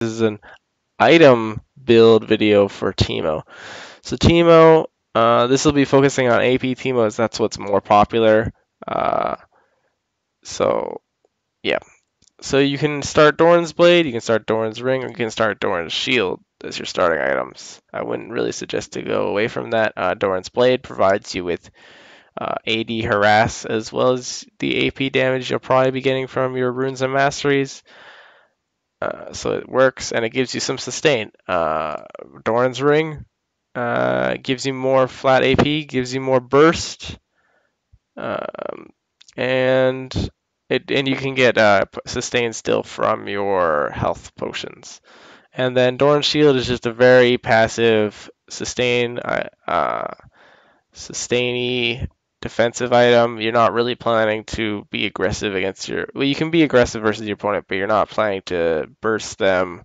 This is an item build video for Teemo. So Teemo, this will be focusing on AP Teemo as that's what's more popular. Uh, so yeah, so you can start Doran's Blade, you can start Doran's Ring, or you can start Doran's Shield as your starting items. I wouldn't really suggest to go away from that. Doran's Blade provides you with AD Harass as well as the AP damage you'll probably be getting from your runes and masteries. So it works and it gives you some sustain. Doran's Ring gives you more flat AP, gives you more burst, um, and you can get sustain still from your health potions. And then Doran's Shield is just a very passive sustainy defensive item. You're not really planning to be aggressive against your. Well, you can be aggressive versus your opponent, but you're not planning to burst them.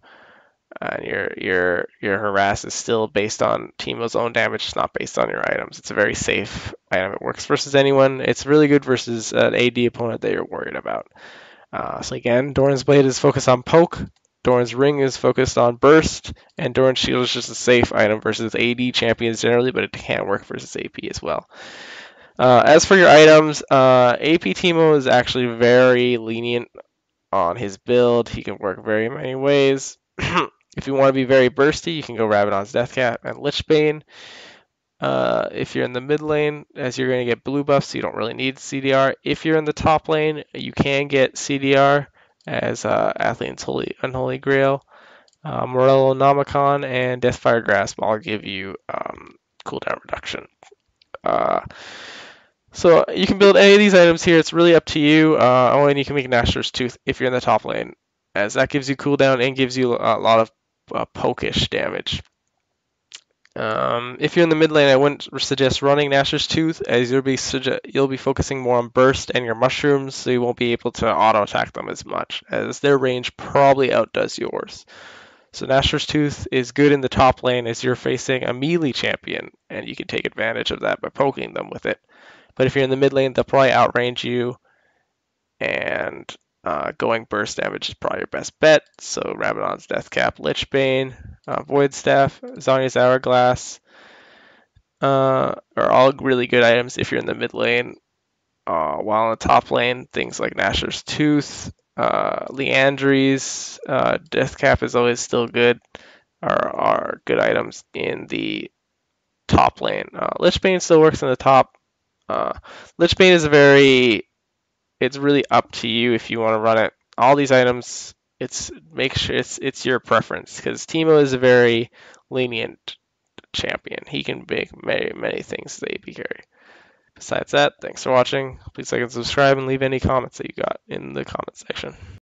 And your harass is still based on Teemo's own damage. It's not based on your items. It's a very safe item. It works versus anyone. It's really good versus an AD opponent that you're worried about. So again, Doran's Blade is focused on poke. Doran's Ring is focused on burst, and Doran's Shield is just a safe item versus AD champions generally, but it can work versus AP as well. As for your items, AP Teemo is actually very lenient on his build. He can work very many ways. If you want to be very bursty, you can go Rabadon's Deathcap and Lichbane. If you're in the mid lane, as you're going to get blue buffs, so you don't really need CDR. If you're in the top lane, you can get CDR as Athlete's Unholy Grail. Morello Nomicon and Deathfire Grasp all give you cooldown reduction. So you can build any of these items here. It's really up to you. And you can make Nashor's Tooth if you're in the top lane, as that gives you cooldown and gives you a lot of pokish damage. If you're in the mid lane, I wouldn't suggest running Nashor's Tooth, as you'll be focusing more on burst and your mushrooms, so you won't be able to auto attack them as much, as their range probably outdoes yours. So Nashor's Tooth is good in the top lane as you're facing a melee champion, and you can take advantage of that by poking them with it. But if you're in the mid lane, they'll probably outrange you, and going burst damage is probably your best bet. So Rabadon's Deathcap, Lichbane, Void Staff, Zhonya's Hourglass are all really good items if you're in the mid lane. While in the top lane, things like Nashor's Tooth, Leandry's, Deathcap is always still good, are good items in the top lane. Lichbane still works in the top. Lichbane is it's really up to you if you want to run it. All these items, make sure it's your preference, because Teemo is a very lenient champion. He can make many things as AP carry. Besides that, thanks for watching. Please like and subscribe and leave any comments that you got in the comment section.